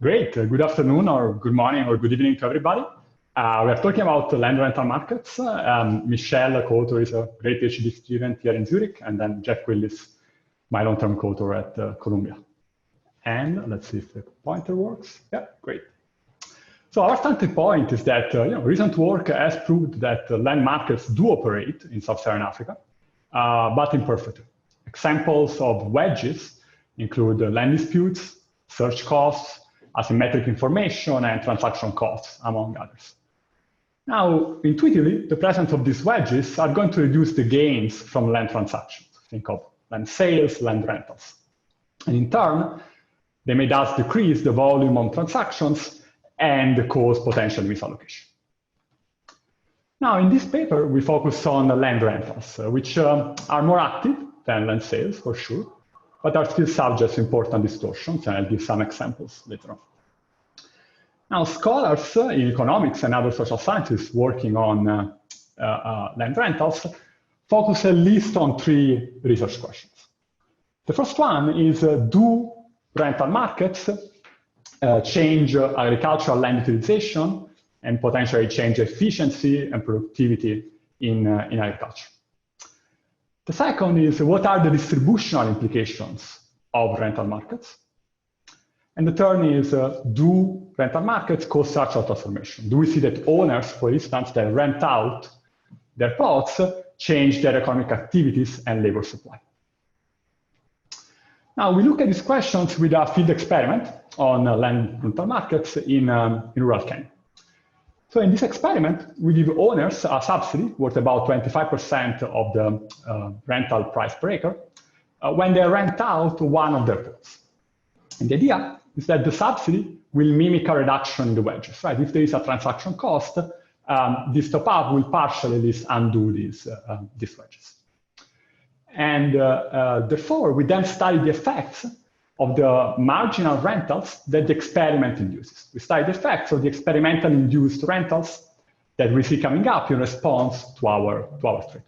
Great. Good afternoon, or good morning, or good evening to everybody. We are talking about land rental markets. Michelle, co-author, is a great PhD student here in Zurich, and then Jack Willis, my long-term co-author at Columbia. And let's see if the pointer works. Yeah, great. So our starting point is that recent work has proved that land markets do operate in sub-Saharan Africa, but imperfectly. Examples of wedges include land disputes, search costs, asymmetric information, and transaction costs, among others. Now, intuitively, the presence of these wedges are going to reduce the gains from land transactions. Think of land sales, land rentals. And in turn, they may thus decrease the volume of transactions and cause potential misallocation. Now, in this paper, we focus on land rentals, which are more active than land sales, for sure, but are still subject to important distortions, and I'll give some examples later on. Now, scholars in economics and other social sciences working on land rentals focus at least on three research questions. The first one is, do rental markets change agricultural land utilization and potentially change efficiency and productivity in agriculture? The second is, what are the distributional implications of rental markets? And the third is, do rental markets cause structural transformation? Do we see that owners, for instance, that rent out their plots change their economic activities and labor supply? Now, we look at these questions with a field experiment on land rental markets in rural Kenya. So in this experiment, we give owners a subsidy worth about 25% of the rental price per acre when they rent out one of their plots. And the idea is that the subsidy will mimic a reduction in the wedges, right? If there is a transaction cost, this top-up will partially at least undo these wedges. And therefore, we then study the effects of the marginal rentals that the experiment induces. We study the effects of the experimental induced rentals that we see coming up in response to our treatment.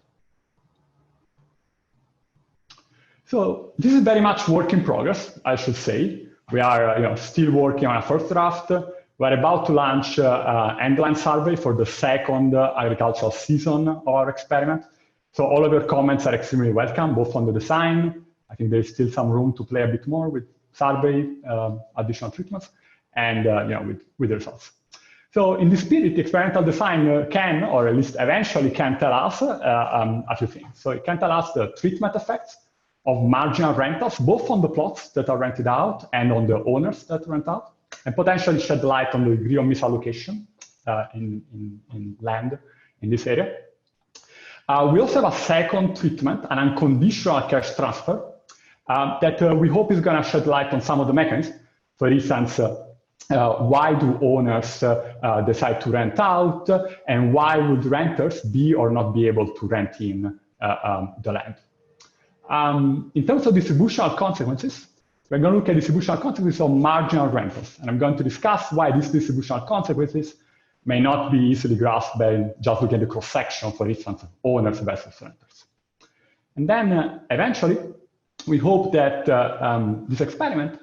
So this is very much work in progress, I should say. We are still working on a first draft. We're about to launch an endline survey for the second agricultural season of our experiment. So all of your comments are extremely welcome, both on the design. I think there's still some room to play a bit more with survey, additional treatments, and with the results. So in this spirit, the experimental design can, or at least eventually can, tell us a few things. So it can tell us the treatment effects of marginal rentals, both on the plots that are rented out and on the owners that rent out, and potentially shed light on the degree of misallocation in land in this area. We also have a second treatment, an unconditional cash transfer, that we hope is going to shed light on some of the mechanisms. For instance, why do owners decide to rent out, and why would renters be or not be able to rent in the land? In terms of distributional consequences, we're going to look at distributional consequences of marginal rentals, and I'm going to discuss why these distributional consequences may not be easily grasped by just looking at the cross-section, for instance, of owners versus renters. And then eventually, we hope that this experiment,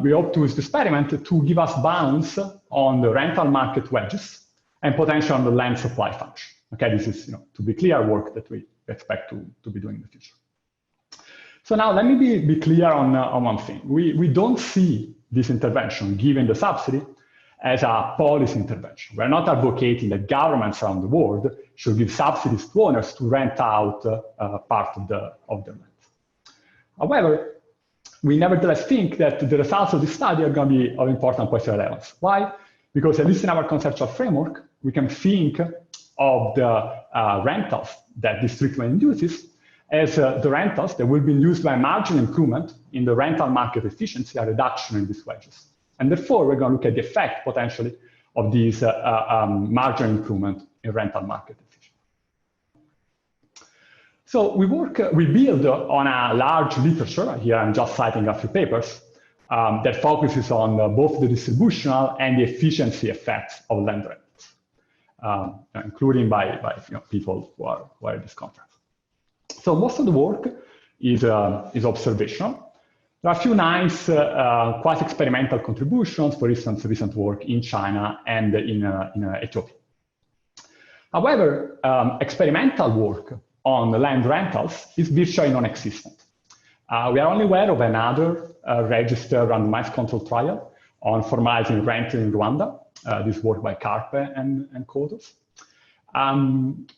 we hope to use this experiment to give us bounds on the rental market wedges and potential on the land supply function. Okay, this is, to be clear, work that we expect to be doing in the future. So now let me be clear on one thing. We don't see this intervention, given the subsidy, as a policy intervention. We're not advocating that governments around the world should give subsidies to owners to rent out part of the rent. However, we nevertheless think that the results of this study are going to be of important question relevance. Why? Because at least in our conceptual framework, we can think of the rentals that this treatment induces as the rentals that will be induced by marginal improvement in the rental market efficiency, a reduction in these wedges. And therefore, we're going to look at the effect, potentially, of these marginal improvement in rental market efficiency. So we build on a large literature. Here I'm just citing a few papers that focuses on both the distributional and the efficiency effects of land rentals, including by people who are at this conference. So most of the work is observational. There are a few nice, quite experimental contributions, for instance, recent work in China and in Ethiopia. However, experimental work on land rentals is virtually non-existent. We are only aware of another registered randomized control trial on formalizing renting in Rwanda, this work by Carpe and co-authors.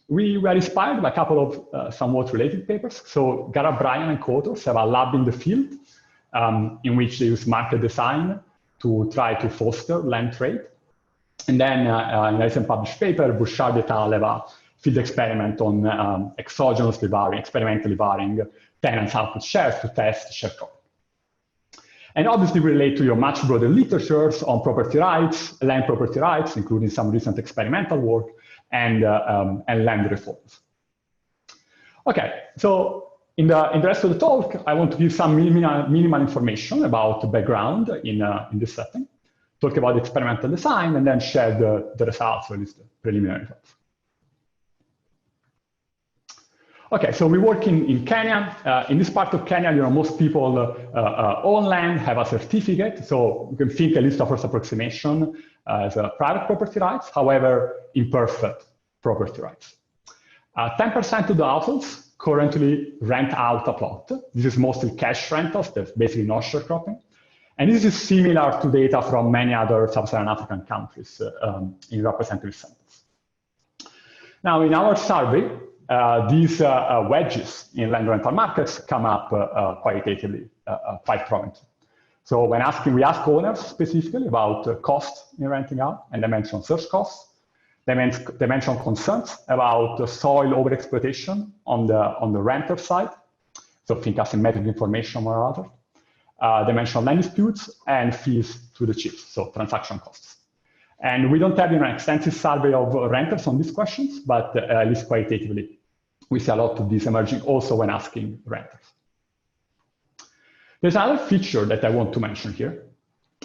We were inspired by a couple of somewhat related papers. So Gareth Bryan and co-authors have a lab in the field in which they use market design to try to foster land trade. And then in a recent published paper, Bouchard et al. Have a field experiment on exogenously varying, experimentally varying tenants' output shares to test sharecropping. And obviously we relate to your much broader literatures on property rights, land property rights, including some recent experimental work, and land reforms. Okay, so in the rest of the talk, I want to give some minimal information about the background in this setting, talk about the experimental design, and then share the results, or at least the preliminary results. Okay, so we work in Kenya. In this part of Kenya, most people own land, have a certificate. So you can think at least a first approximation as private property rights, however, imperfect property rights. 10% of the households currently rent out a plot. This is mostly cash rentals, that's basically not sharecropping. And this is similar to data from many other sub-Saharan African countries in representative samples. Now, in our survey, these wedges in land rental markets come up qualitatively, quite prominently. So when we ask owners specifically about costs in renting out, and they mention search costs. They mention concerns about soil overexploitation on the renter side. So think asymmetric information or other. They mention land disputes and fees to the chiefs, so transaction costs. And we don't have an extensive survey of renters on these questions, but at least qualitatively, we see a lot of these emerging also when asking renters. There's another feature that I want to mention here,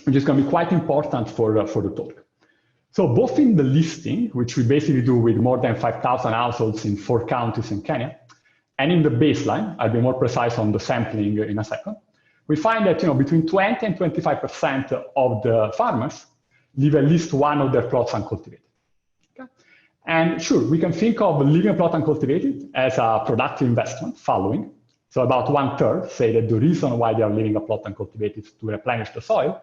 which is going to be quite important for the talk. So both in the listing, which we basically do with more than 5,000 households in 4 counties in Kenya, and in the baseline, I'll be more precise on the sampling in a second, we find that between 20 and 25% of the farmers leave at least one of their plots uncultivated. Okay? And sure, we can think of leaving a plot uncultivated as a productive investment following. So about 1/3 say that the reason why they are leaving a plot uncultivated is to replenish the soil.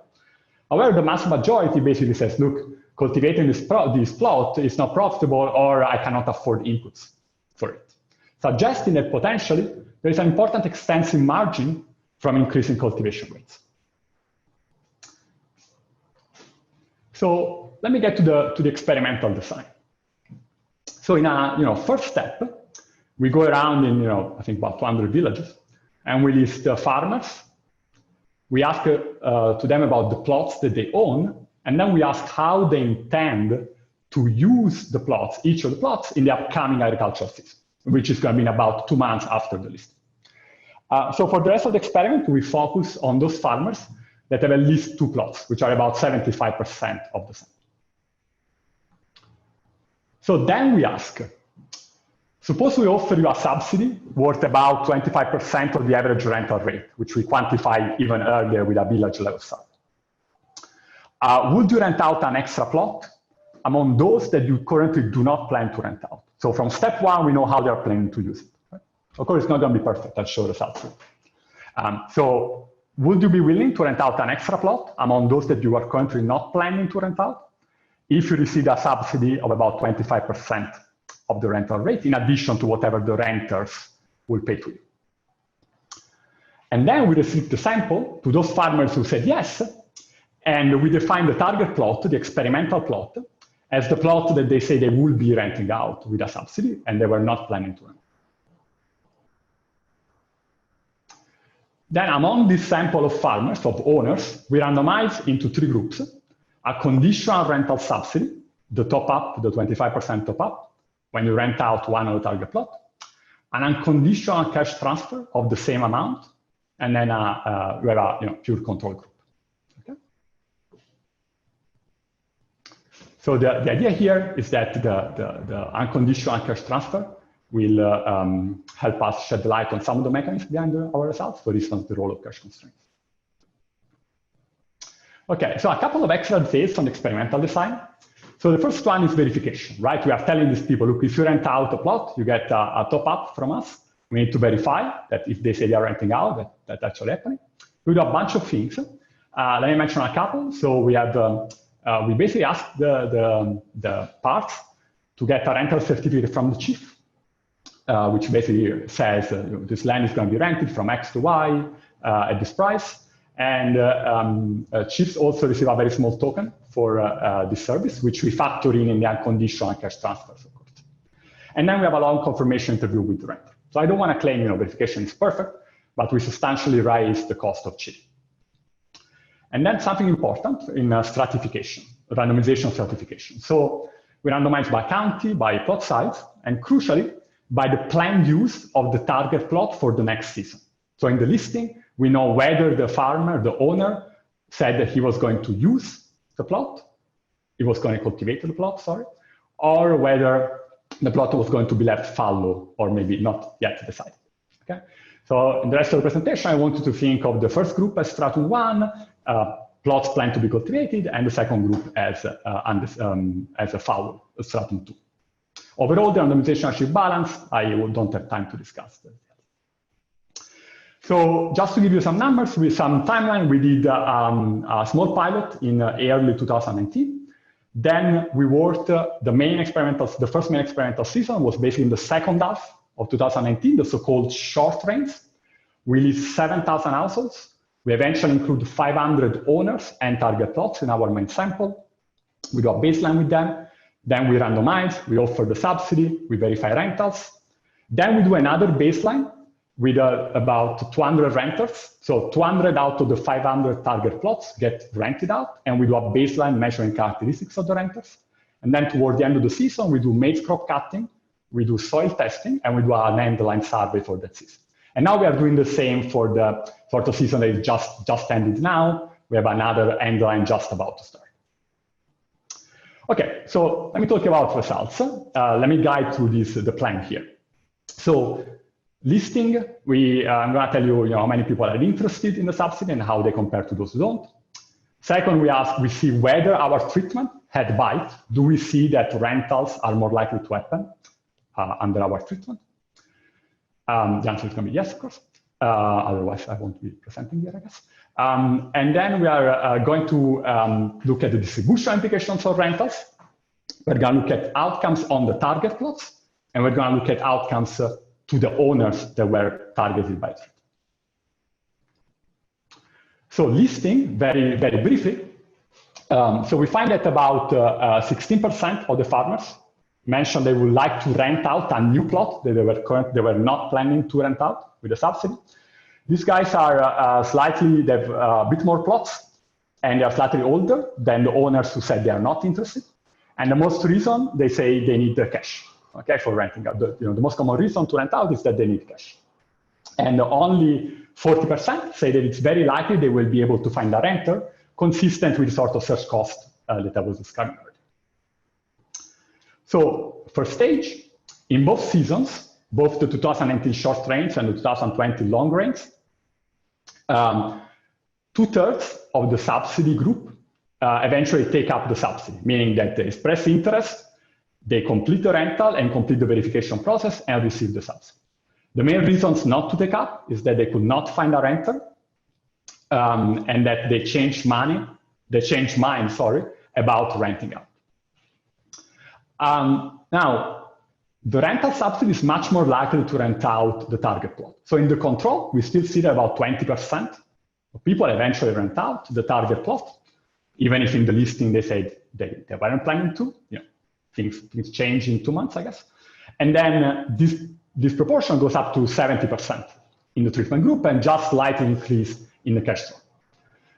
However, the mass majority basically says, look, cultivating this plot is not profitable, or I cannot afford inputs for it, suggesting that potentially there is an important extensive margin from increasing cultivation rates. So let me get to the experimental design. So in a first step, we go around in I think about 200 villages, and we list farmers. We ask to them about the plots that they own, and then we ask how they intend to use the plots, each of the plots, in the upcoming agricultural season, which is going to be in about 2 months after the listing. So for the rest of the experiment, we focus on those farmers that have at least 2 plots, which are about 75% of the sample. So then we ask, suppose we offer you a subsidy worth about 25% of the average rental rate, which we quantify even earlier with a village level survey. Would you rent out an extra plot among those that you currently do not plan to rent out? So from step 1, we know how they are planning to use it. Right? Of course, it's not going to be perfect. I'll show the results. So would you be willing to rent out an extra plot among those that you are currently not planning to rent out if you receive a subsidy of about 25% of the rental rate, in addition to whatever the renters will pay to you? And then we receive the sample to those farmers who said yes, and we define the target plot, the experimental plot, as the plot that they say they will be renting out with a subsidy, and they were not planning to rent. Then among this sample of farmers, of owners, we randomize into 3 groups: a conditional rental subsidy, the top-up, the 25% top-up, when you rent out one of the target plot, an unconditional cash transfer of the same amount, and then we have a pure control group. Okay? So the idea here is that the unconditional cash transfer will help us shed light on some of the mechanisms behind our results, for instance, the role of cash constraints. Okay, so a couple of extra details on experimental design. So the first one is verification, right? We are telling these people, look, if you rent out a plot, you get a top up from us. We need to verify that if they say they are renting out, that's actually happening. We do a bunch of things. Let me mention a couple. So we have, we basically ask the parts to get a rental certificate from the chief, which basically says this land is going to be rented from X to Y at this price. And chiefs also receive a very small token for this service, which we factor in the unconditional cash transfers, of course. And then we have a long confirmation interview with the renter. So I don't want to claim verification is perfect, but we substantially raise the cost of chief. And then something important in stratification, randomization stratification. So we randomize by county, by plot size, and crucially, by the planned use of the target plot for the next season. So in the listing, we know whether the farmer, the owner, said that he was going to use the plot, he was going to cultivate the plot, sorry, or whether the plot was going to be left fallow or maybe not yet decided. Okay? So in the rest of the presentation, I wanted to think of the first group as stratum 1, plots planned to be cultivated, and the second group as a fallow, stratum 2. Overall, the randomization achieved balance. I don't have time to discuss that. So just to give you some numbers, with some timeline, we did a small pilot in early 2019. Then we worked, the first main experimental season was basically in the second half of 2019, the so-called short range. We list 7,000 households. We eventually include 500 owners and target plots in our main sample. We do a baseline with them. Then we randomize, we offer the subsidy, we verify rentals. Then we do another baseline with about 200 renters. So 200 out of the 500 target plots get rented out, and we do a baseline measuring characteristics of the renters. And then toward the end of the season, we do maize crop cutting, we do soil testing, and we do an end-line survey for that season. And now we are doing the same for the season that is just ended now. We have another end-line just about to start. Okay, so let me talk about results. Let me guide through the plan here. So listing, I'm going to tell you, how many people are interested in the subsidy and how they compare to those who don't. Second, we see whether our treatment had bite. Do we see that rentals are more likely to happen under our treatment? The answer is going to be yes, of course. Otherwise, I won't be presenting here, I guess. And then we are going to look at the distribution implications of rentals. We're going to look at outcomes on the target plots, and we're going to look at outcomes to the owners that were targeted by it. So listing, very, very briefly. So we find that about 16% of the farmers mentioned they would like to rent out a new plot that they were not planning to rent out with a subsidy. These guys are they have a bit more plots, and they are slightly older than the owners who said they are not interested. And the most reason, they say they need the cash, okay, for renting out. The most common reason to rent out is that they need cash. And only 40% say that it's very likely they will be able to find a renter consistent with the sort of search cost that I was describing earlier. So first stage, in both seasons, both the 2019 short range and the 2020 long range, 2/3 of the subsidy group eventually take up the subsidy, meaning that they express interest, they complete the rental and complete the verification process and receive the subsidy. The main reasons not to take up is that they could not find a renter and that they changed mind about renting out. Now, the rental subsidy is much more likely to rent out the target plot. So in the control, we still see that about 20% of people eventually rent out the target plot, even if in the listing they said they weren't planning to. Things change in 2 months, I guess. And then this proportion goes up to 70% in the treatment group and just slightly increase in the cash flow.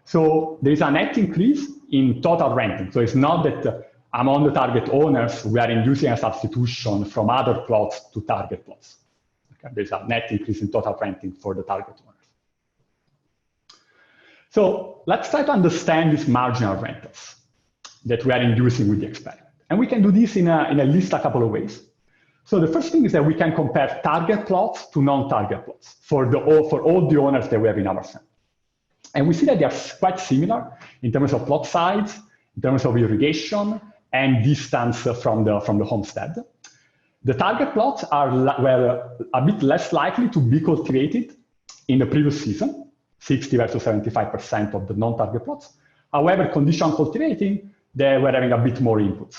So there is a net increase in total renting. So it's not that among the target owners, we are inducing a substitution from other plots to target plots. Okay? There's a net increase in total renting for the target owners. So let's try to understand these marginal rentals that we are inducing with the experiment. And we can do this in at least a couple of ways. So the first thing is that we can compare target plots to non-target plots for all the owners that we have in our sample. And we see that they are quite similar in terms of plot size, in terms of irrigation, and distance from the homestead. The target plots were a bit less likely to be cultivated in the previous season, 60 versus 75% of the non-target plots. However, conditional cultivating, they were having a bit more input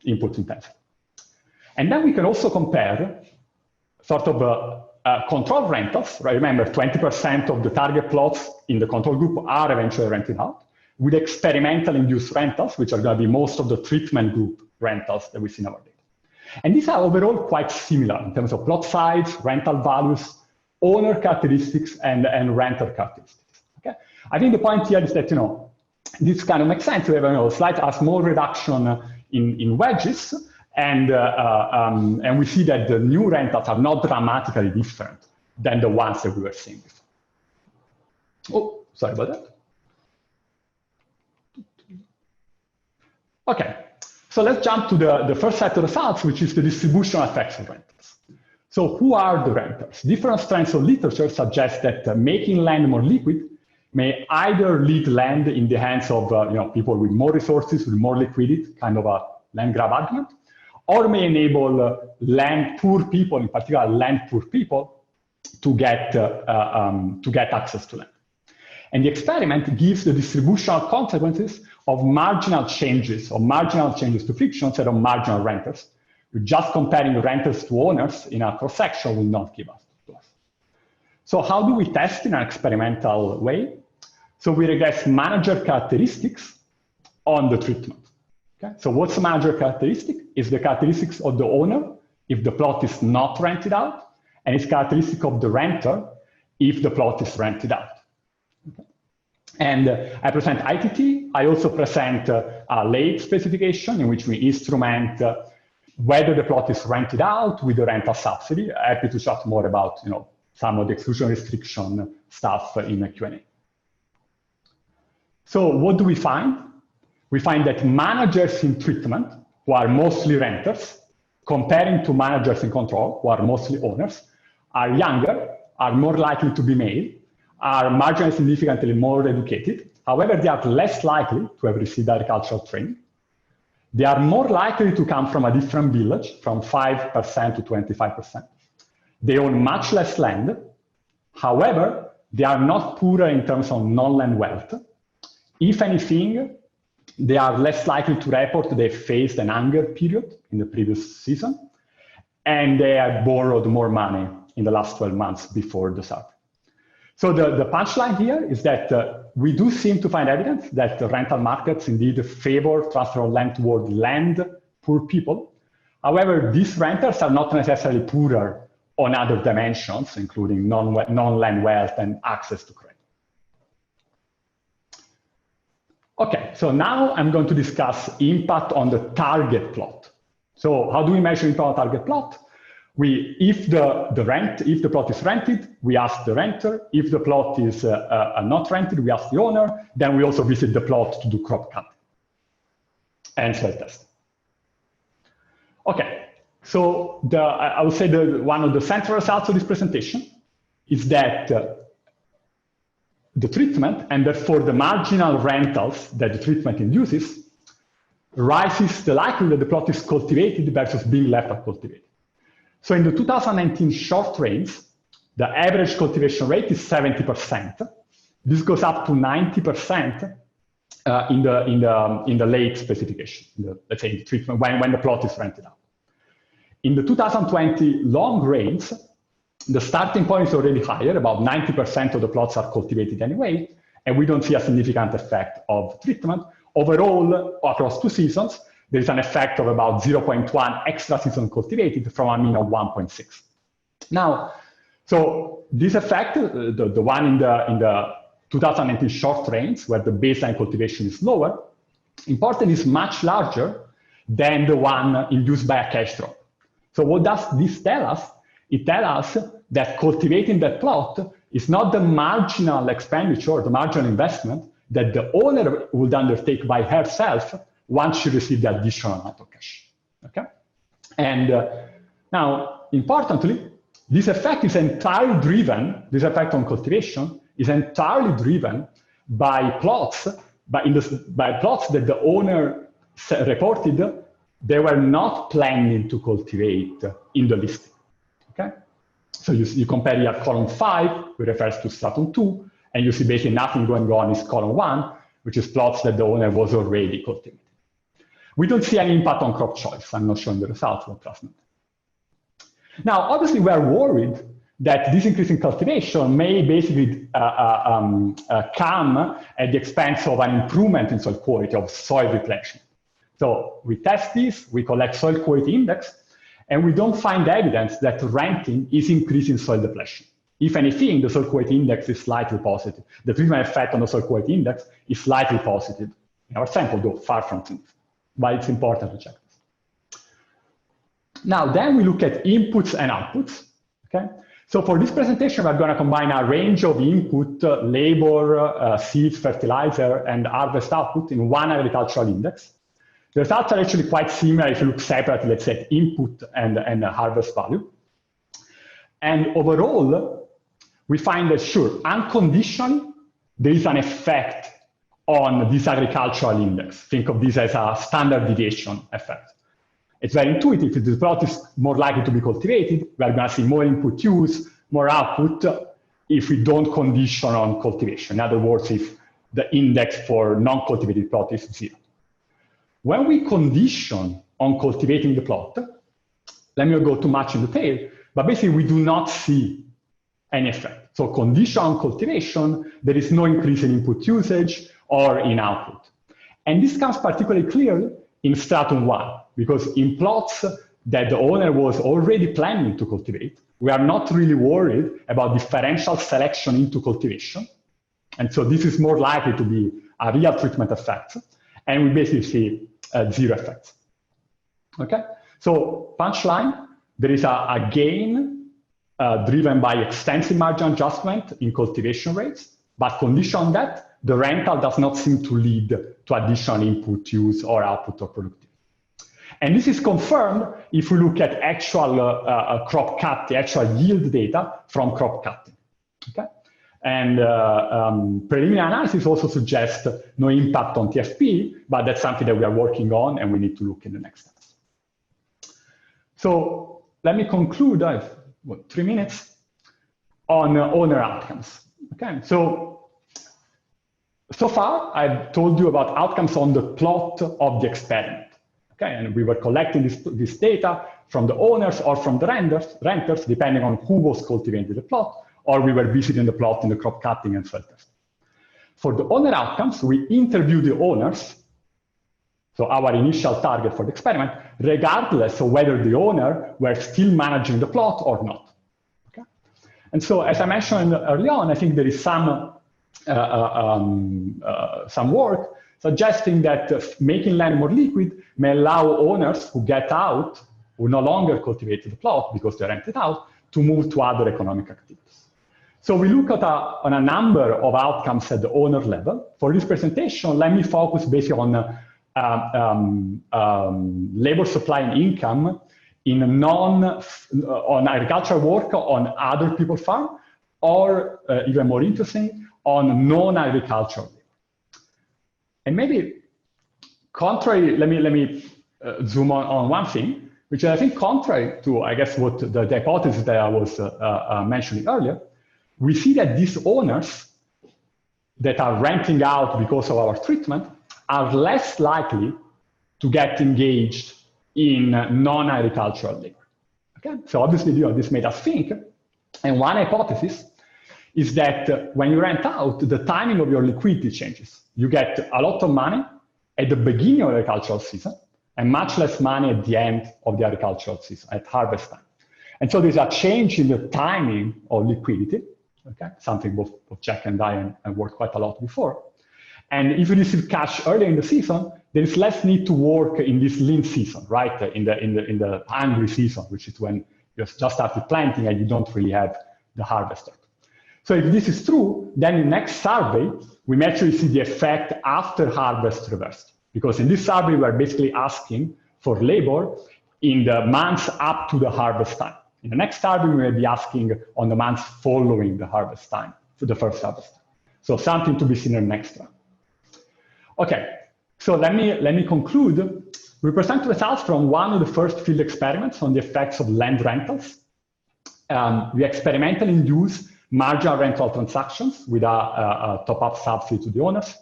intensity. And then we can also compare sort of control rentals, right? Remember, 20% of the target plots in the control group are eventually rented out, with experimental induced rentals, which are going to be most of the treatment group rentals that we see in our data. And these are overall quite similar in terms of plot size, rental values, owner characteristics, and renter characteristics. Okay? I think the point here is that, you know, this kind of makes sense. We have a small reduction in wedges, and we see that the new rentals are not dramatically different than the ones that we were seeing before. Oh, sorry about that. Okay, so let's jump to the first set of results, which is the distributional effects of rentals. So who are the renters? Different strands of literature suggest that making land more liquid may either lead land in the hands of people with more resources, with more liquidity, kind of a land grab argument, or may enable land poor people, in particular land poor people, to get access to land. And the experiment gives the distributional consequences of marginal changes to friction instead of marginal renters. Just comparing renters to owners in a cross-section will not give us to us. So how do we test in an experimental way? So we regress manager characteristics on the treatment. Okay? So what's the manager characteristic? It's the characteristics of the owner if the plot is not rented out, and it's characteristic of the renter if the plot is rented out. Okay? And I present ITT. I also present a late specification in which we instrument whether the plot is rented out with the rental subsidy. Happy to chat more about some of the exclusion restriction stuff in the Q&A. So what do we find? We find that managers in treatment, who are mostly renters, comparing to managers in control, who are mostly owners, are younger, are more likely to be male, are marginally significantly more educated. However, they are less likely to have received agricultural training. They are more likely to come from a different village, from 5% to 25%. They own much less land. However, they are not poorer in terms of non-land wealth. If anything, they are less likely to report they faced an hunger period in the previous season, and they have borrowed more money in the last 12 months before the survey. So the punchline here is that we do seem to find evidence that the rental markets indeed favor transfer of land toward land poor people. However, these renters are not necessarily poorer on other dimensions, including non-land wealth and access to credit. Okay, so now I'm going to discuss impact on the target plot. So how do we measure impact on target plot? If the plot is rented, we ask the renter. If the plot is not rented, we ask the owner. Then we also visit the plot to do crop cutting and soil testing. Okay, so I would say one of the central results of this presentation is that the treatment, and therefore the marginal rentals that the treatment induces, rises the likelihood that the plot is cultivated versus being left uncultivated. So in the 2019 short range, the average cultivation rate is 70%. This goes up to 90% in the late specification, let's say the treatment when the plot is rented out. In the 2020 long range, the starting point is already higher. About 90% of the plots are cultivated anyway, and we don't see a significant effect of treatment. Overall, across 2 seasons, there is an effect of about 0.1 extra season cultivated from a mean of 1.6. Now, so this effect, the one in the 2019 short range, where the baseline cultivation is lower, important is much larger than the one induced by a cash drop. So what does this tell us? It tells us that cultivating that plot is not the marginal expenditure, the marginal investment that the owner would undertake by herself once she received the additional amount of cash. Okay? And now, importantly, this effect is entirely driven, this effect on cultivation is entirely driven by plots, by plots that the owner reported they were not planning to cultivate in the listing. Okay? So you compare here column 5, which refers to stratum 2, and you see basically nothing going on is column 1, which is plots that the owner was already cultivating. We don't see any impact on crop choice. I'm not showing the results for plasmid. Now, obviously, we are worried that this increase in cultivation may basically come at the expense of an improvement in soil quality, of soil replenishment. So we test this, we collect soil quality index, and we don't find evidence that renting is increasing soil depletion. If anything, the soil quality index is slightly positive. The treatment effect on the soil quality index is slightly positive in our sample, though far from significant. But it's important to check this. Now, then we look at inputs and outputs. Okay? So for this presentation, we're going to combine a range of input, labor, seed, fertilizer, and harvest output in one agricultural index. The results are actually quite similar if you look separately, let's say, at input and harvest value. And overall, we find that, sure, unconditionally, there is an effect on this agricultural index. Think of this as a standard deviation effect. It's very intuitive. If the plot is more likely to be cultivated, we're going to see more input use, more output, if we don't condition on cultivation. In other words, if the index for non-cultivated plot is 0. When we condition on cultivating the plot, let me not go too much in detail, but basically we do not see any effect. So condition on cultivation, there is no increase in input usage or in output. And this comes particularly clearly in stratum 1, because in plots that the owner was already planning to cultivate, we are not really worried about differential selection into cultivation. And so this is more likely to be a real treatment effect. And we basically see 0 effects. Okay? So punchline, there is a gain driven by extensive margin adjustment in cultivation rates, but condition on that, the rental does not seem to lead to additional input use or output or productivity. And this is confirmed if we look at actual crop cut, the actual yield data from crop cutting. Okay? And preliminary analysis also suggests no impact on TFP, but that's something that we are working on and we need to look in the next steps. So let me conclude, I have 3 minutes, on owner outcomes. Okay, so far I've told you about outcomes on the plot of the experiment. Okay, and we were collecting this data from the owners or from the renters, depending on who was cultivating the plot, or we were visiting the plot in the crop cutting and soil testing. For the owner outcomes, we interviewed the owners, so our initial target for the experiment, regardless of whether the owner were still managing the plot or not. Okay? And so, as I mentioned early on, I think there is some work suggesting that making land more liquid may allow owners who get out, who no longer cultivate the plot because they're rented out, to move to other economic activities. So we look at on a number of outcomes at the owner level. For this presentation, let me focus basically on labor supply and income in on agricultural work on other people's farm, or even more interesting, on non-agricultural labor. And maybe contrary, let me zoom on one thing, which is, I think, contrary to, I guess, what the hypothesis that I was mentioning earlier. We see that these owners that are renting out because of our treatment are less likely to get engaged in non-agricultural labor. Okay? So obviously, this made us think. And one hypothesis is that when you rent out, the timing of your liquidity changes. You get a lot of money at the beginning of the agricultural season and much less money at the end of the agricultural season, at harvest time. And so there's a change in the timing of liquidity, okay? Something both Jack and I have worked quite a lot before. And if you receive cash early in the season, there is less need to work in this lean season, right? In the hungry season, which is when you just started planting and you don't really have the harvest yet. So if this is true, then in the next survey, we may actually see the effect after harvest reversed. Because in this survey, we're basically asking for labor in the months up to the harvest time. In the next survey, we may be asking on the months following the harvest time, for the first harvest. So something to be seen in next one. Okay, so let me conclude. We present results from one of the first field experiments on the effects of land rentals. We experimentally induce marginal rental transactions with a top-up subsidy to the owners.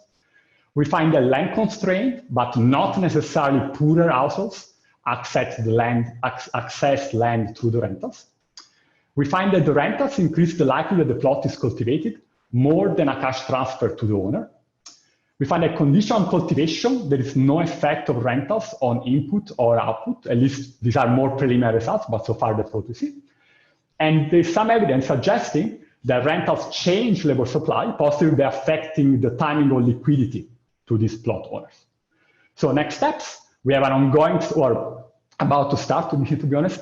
We find that land constrained, but not necessarily poorer households, access land through the rentals. We find that the rentals increase the likelihood that the plot is cultivated more than a cash transfer to the owner. We find a condition on cultivation, there is no effect of rentals on input or output. At least these are more preliminary results, but so far that's what we see. And there's some evidence suggesting that rentals change labor supply, possibly affecting the timing of liquidity to these plot owners. So next steps, we have an ongoing, or about to start, to be honest,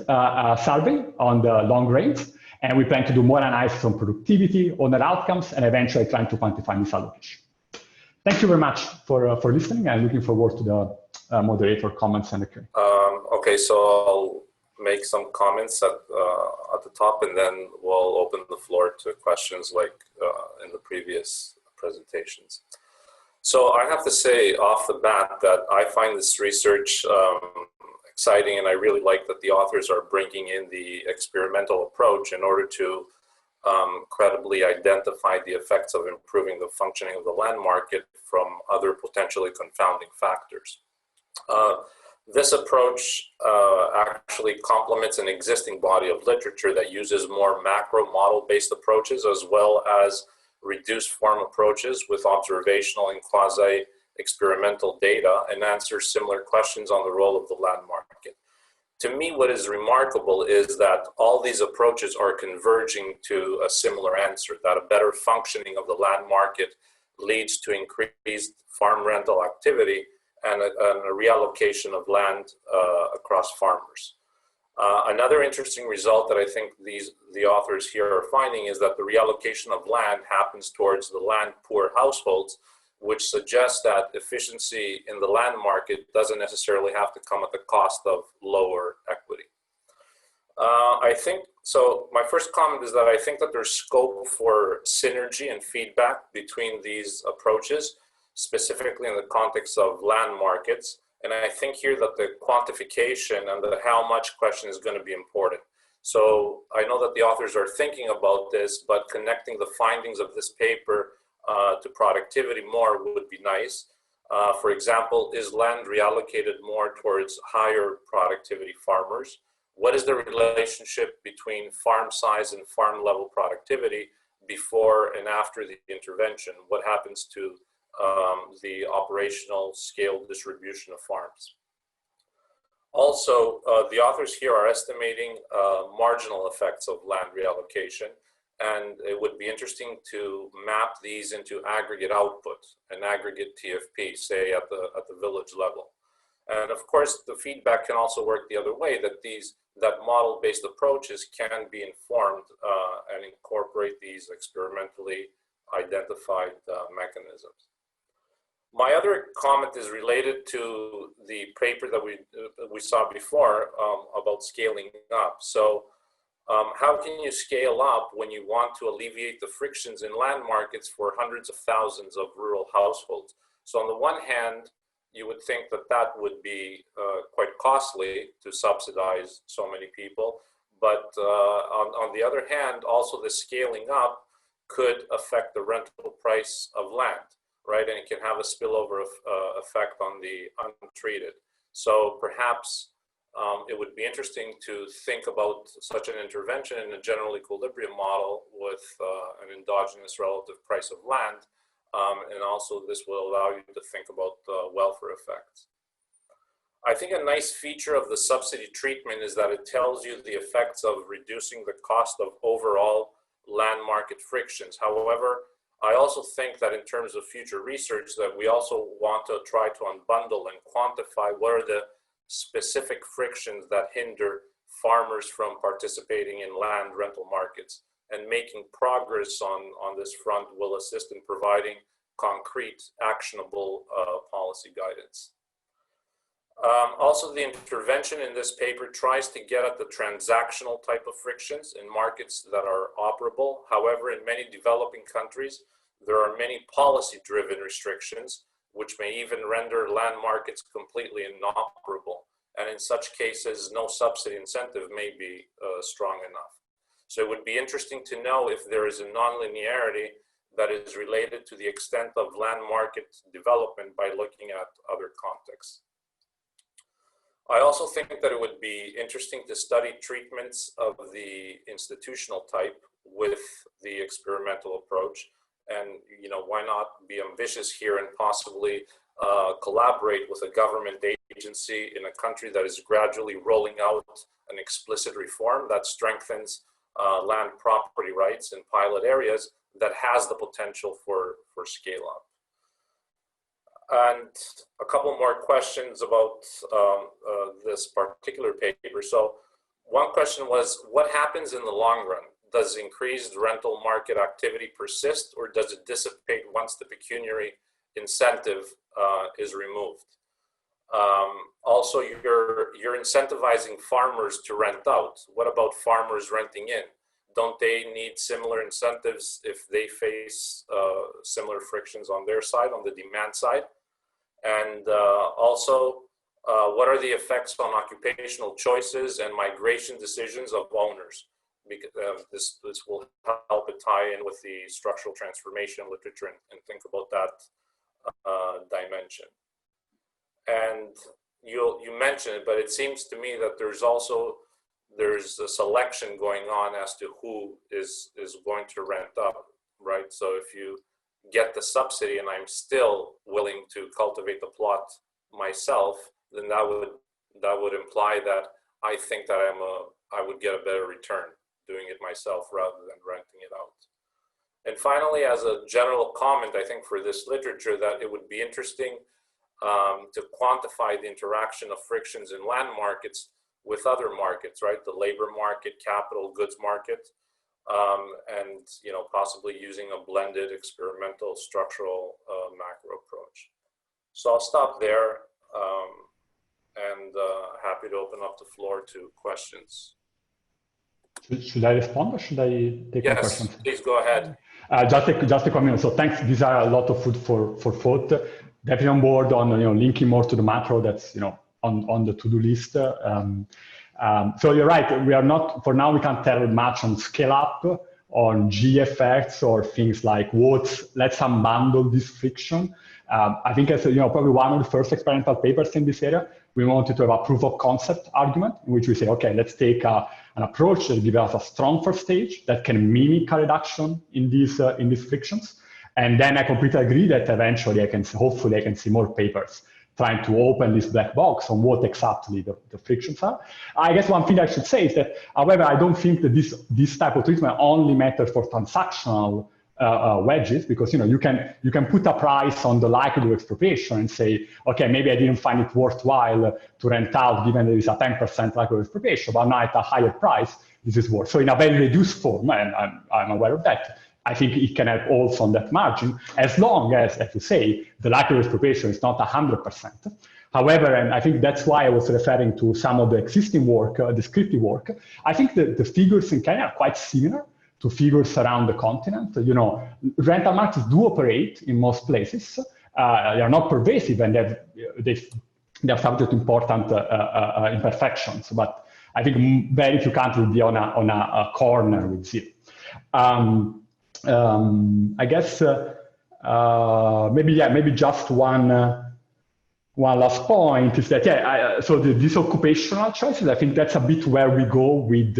survey on the long range, and we plan to do more analysis on productivity, owner outcomes, and eventually trying to quantify misallocation. Thank you very much for listening, and looking forward to the moderator comments and the Q&A. Okay, so I'll make some comments at the top, and then we'll open the floor to questions like in the previous presentations. So I have to say off the bat that I find this research exciting, and I really like that the authors are bringing in the experimental approach in order to credibly identify the effects of improving the functioning of the land market from other potentially confounding factors. This approach actually complements an existing body of literature that uses more macro model-based approaches, as well as reduced form approaches with observational and quasi-experimental data, and answers similar questions on the role of the land market. To me, what is remarkable is that all these approaches are converging to a similar answer, that a better functioning of the land market leads to increased farm rental activity and a reallocation of land across farmers. Another interesting result that I think the authors here are finding is that the reallocation of land happens towards the land poor households, which suggests that efficiency in the land market doesn't necessarily have to come at the cost of lower equity. I think, so my first comment is that I think that there's scope for synergy and feedback between these approaches, specifically in the context of land markets. And I think here that the quantification and the how much question is going to be important. So I know that the authors are thinking about this, but connecting the findings of this paper to productivity more would be nice. For example, is land reallocated more towards higher productivity farmers? What is the relationship between farm size and farm level productivity before and after the intervention? What happens to the operational scale distribution of farms? Also, the authors here are estimating marginal effects of land reallocation, and it would be interesting to map these into aggregate output, an aggregate TFP, say at the village level. And of course, the feedback can also work the other way, that model-based approaches can be informed and incorporate these experimentally identified mechanisms. My other comment is related to the paper that we saw before about scaling up. So how can you scale up when you want to alleviate the frictions in land markets for hundreds of thousands of rural households? So on the one hand, you would think that that would be quite costly to subsidize so many people. But on the other hand, also the scaling up could affect the rental price of land, right? And it can have a spillover effect on the untreated. So perhaps it would be interesting to think about such an intervention in a general equilibrium model with an endogenous relative price of land. And also this will allow you to think about welfare effects. I think a nice feature of the subsidy treatment is that it tells you the effects of reducing the cost of overall land market frictions. However, I also think that in terms of future research that we also want to try to unbundle and quantify what are the specific frictions that hinder farmers from participating in land rental markets. And making progress on this front will assist in providing concrete, actionable policy guidance. Also, the intervention in this paper tries to get at the transactional type of frictions in markets that are operable. However, in many developing countries, there are many policy-driven restrictions, which may even render land markets completely inoperable. And in such cases, no subsidy incentive may be strong enough. So it would be interesting to know if there is a nonlinearity that is related to the extent of land market development by looking at other contexts. I also think that it would be interesting to study treatments of the institutional type with the experimental approach. And, you know, why not be ambitious here and possibly collaborate with a government agency in a country that is gradually rolling out an explicit reform that strengthens land property rights in pilot areas that has the potential for scale up. And a couple more questions about this particular paper. So one question was, what happens in the long run? Does increased rental market activity persist, or does it dissipate once the pecuniary incentive is removed? Also, you're incentivizing farmers to rent out. What about farmers renting in? Don't they need similar incentives if they face similar frictions on their side, on the demand side? And also, what are the effects on occupational choices and migration decisions of owners? Because this will help it tie in with the structural transformation literature and think about that dimension. And you mentioned it, but it seems to me that there's a selection going on as to who is going to rent up, right? So if you get the subsidy and I'm still willing to cultivate the plot myself, then that would imply that I think that I would get a better return doing it myself rather than renting it out. And finally, as a general comment, I think for this literature that it would be interesting to quantify the interaction of frictions in land markets with other markets, right? The labor market, capital goods market, and you know, possibly using a blended experimental structural macro approach. So I'll stop there and happy to open up the floor to questions. Should I respond, or should I take the questions? Yes, please go ahead. Just a comment. So thanks. These are a lot of food for thought. Definitely on board on linking more to the macro. That's on the to-do list. So you're right. We are not for now. We can't tell much on scale up, on G effects, or things like let's unbundle this friction. I think as probably one of the first experimental papers in this area, we wanted to have a proof of concept argument in which we say, okay, let's take an approach that gives us a strong first stage that can mimic a reduction in these frictions. And then I completely agree that eventually hopefully I can see more papers trying to open this black box on what exactly the frictions are. I guess one thing I should say is that, however, I don't think that this type of treatment only matters for transactional wedges, because you can put a price on the likelihood of expropriation and say, okay, maybe I didn't find it worthwhile to rent out given there is a 10% likelihood of expropriation, but now at a higher price, this is worth. So in a very reduced form, and I'm aware of that, I think it can help also on that margin, as long as you say, the likelihood of expropriation is not 100%. However, and I think that's why I was referring to some of the existing work, descriptive work, I think the figures in Kenya are quite similar to figures around the continent. Rental markets do operate in most places. They are not pervasive, and they are subject to important imperfections. But I think very few countries will be on a corner with zero. I guess maybe just one last point is that so these occupational choices, I think that's a bit where we go with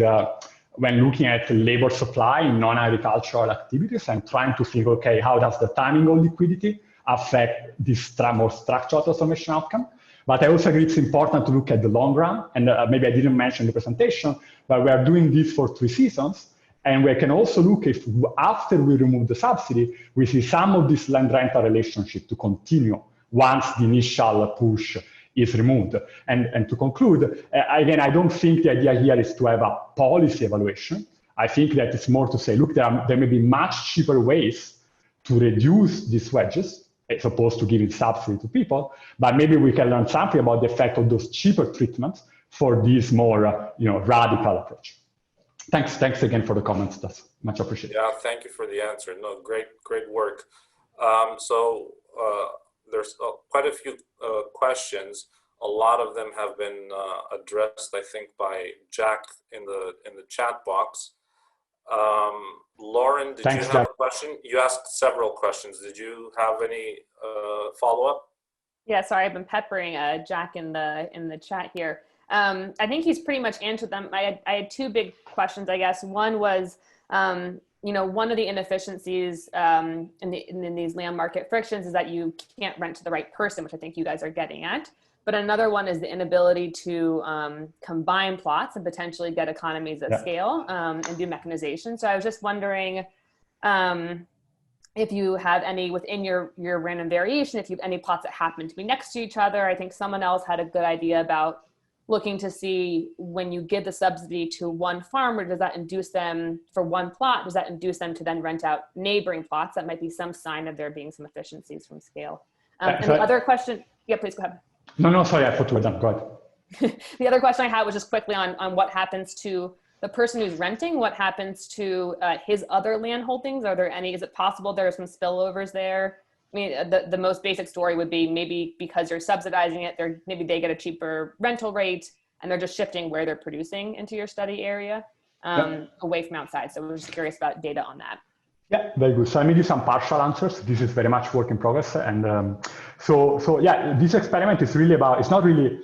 when looking at labor supply in non-agricultural activities and trying to think, okay, how does the timing of liquidity affect this more structural transformation outcome? But I also agree it's important to look at the long run, and maybe I didn't mention in the presentation, but we are doing this for 3 seasons. And we can also look if after we remove the subsidy, we see some of this land rental relationship to continue once the initial push is removed. And to conclude, again, I don't think the idea here is to have a policy evaluation. I think that it's more to say, look, there may be much cheaper ways to reduce these wedges as opposed to giving subsidy to people, but maybe we can learn something about the effect of those cheaper treatments for this more radical approach. Thanks again for the comments. That's much appreciated. Yeah, thank you for the answer. No, great work. There's quite a few questions. A lot of them have been addressed, I think, by Jack in the chat box. Lauren, did you have a question? You asked several questions. Did you have any follow-up? Yeah, sorry, I've been peppering Jack in the chat here. I think he's pretty much answered them. I had two big questions, I guess. One was, you know, one of the inefficiencies in these land market frictions is that you can't rent to the right person, which I think you guys are getting at. But another one is the inability to combine plots and potentially get economies at scale and do mechanization. So I was just wondering if you have any within your random variation, if you have any plots that happen to be next to each other. I think someone else had a good idea about looking to see when you give the subsidy to one farmer, does that induce them for one plot? Does that induce them to then rent out neighboring plots? That might be some sign of there being some efficiencies from scale. And the other question, yeah, please go ahead. No, sorry, I thought you were done. Go ahead. The other question I had was just quickly on what happens to the person who's renting, what happens to his other land holdings? Are there any, is it possible there are some spillovers there? I mean, the most basic story would be maybe because you're subsidizing it, maybe they get a cheaper rental rate and they're just shifting where they're producing into your study area away from outside. So we're just curious about data on that. Yeah, very good. So I may give some partial answers. This is very much work in progress. And so yeah, this experiment is really about, it's not really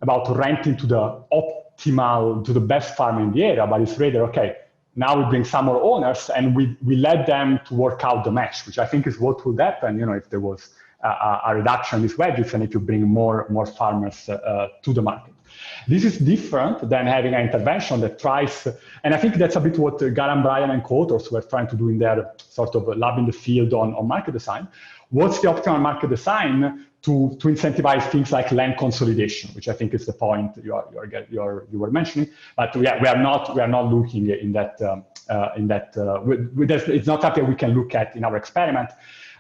about renting to the optimal, to the best farm in the area, but it's rather, okay, now we bring some more owners and we let them to work out the match, which I think is what would happen, you know, if there was a reduction in these wedges and if you bring more farmers to the market. This is different than having an intervention that tries, and I think that's a bit what Garan, Bryan, and co-authors were trying to do in their sort of lab in the field on market design. What's the optimal market design to incentivize things like land consolidation, which I think is the point you were mentioning. But we are not looking in that it's not something we can look at in our experiment.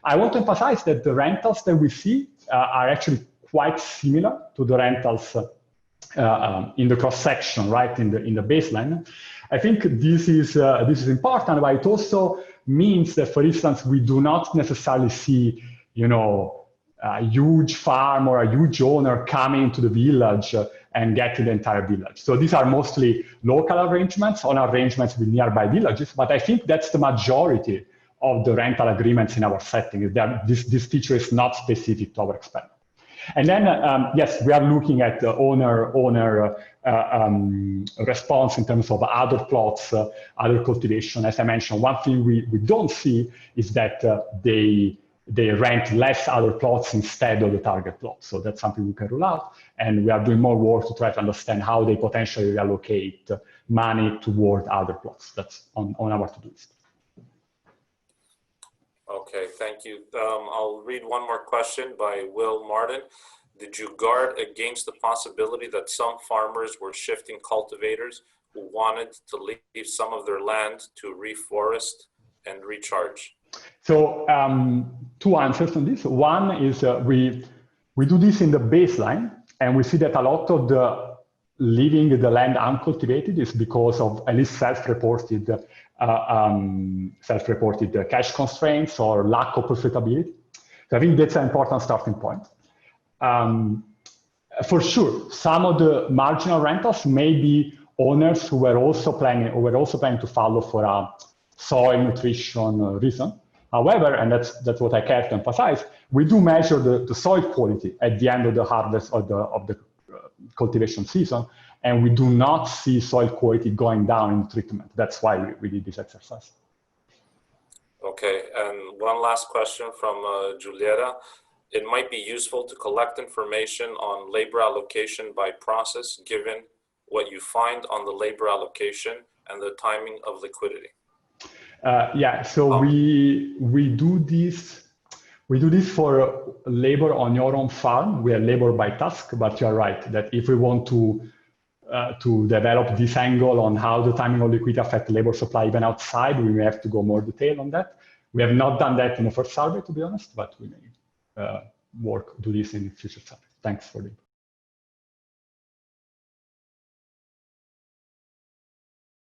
I want to emphasize that the rentals that we see are actually quite similar to the rentals in the cross section, right, in the baseline. I think this is important, but it also means that, for instance, we do not necessarily see, you know, a huge farm or a huge owner coming to the village and getting the entire village. So these are mostly local arrangements on arrangements with nearby villages, but I think that's the majority of the rental agreements in our setting. This feature is not specific to our experiment. And then, yes, we are looking at the owner response in terms of other plots, other cultivation. As I mentioned, one thing we don't see is that they rent less other plots instead of the target plot. So that's something we can rule out. And we are doing more work to try to understand how they potentially allocate money toward other plots. That's on our to-do list. Okay, thank you. I'll read one more question by Will Martin. Did you guard against the possibility that some farmers were shifting cultivators who wanted to leave some of their land to reforest and recharge? So two answers on this. One is we do this in the baseline, and we see that a lot of the leaving the land uncultivated is because of at least self-reported cash constraints or lack of profitability. So I think that's an important starting point. For sure, some of the marginal rentals may be owners who were also planning to follow for a soil nutrition reason. However, and that's what I care to emphasize, we do measure the soil quality at the end of the harvest of the cultivation season, and we do not see soil quality going down in treatment. That's why we did this exercise. Okay, and one last question from Julieta. It might be useful to collect information on labor allocation by process, given what you find on the labor allocation and the timing of liquidity. Yeah, so we do this for labor on your own farm. We are labor by task, but you're right that if we want to develop this angle on how the timing of liquidity affects labor supply even outside, we may have to go more detail on that. We have not done that in the first survey, to be honest, but we may do this in future survey. Thanks for the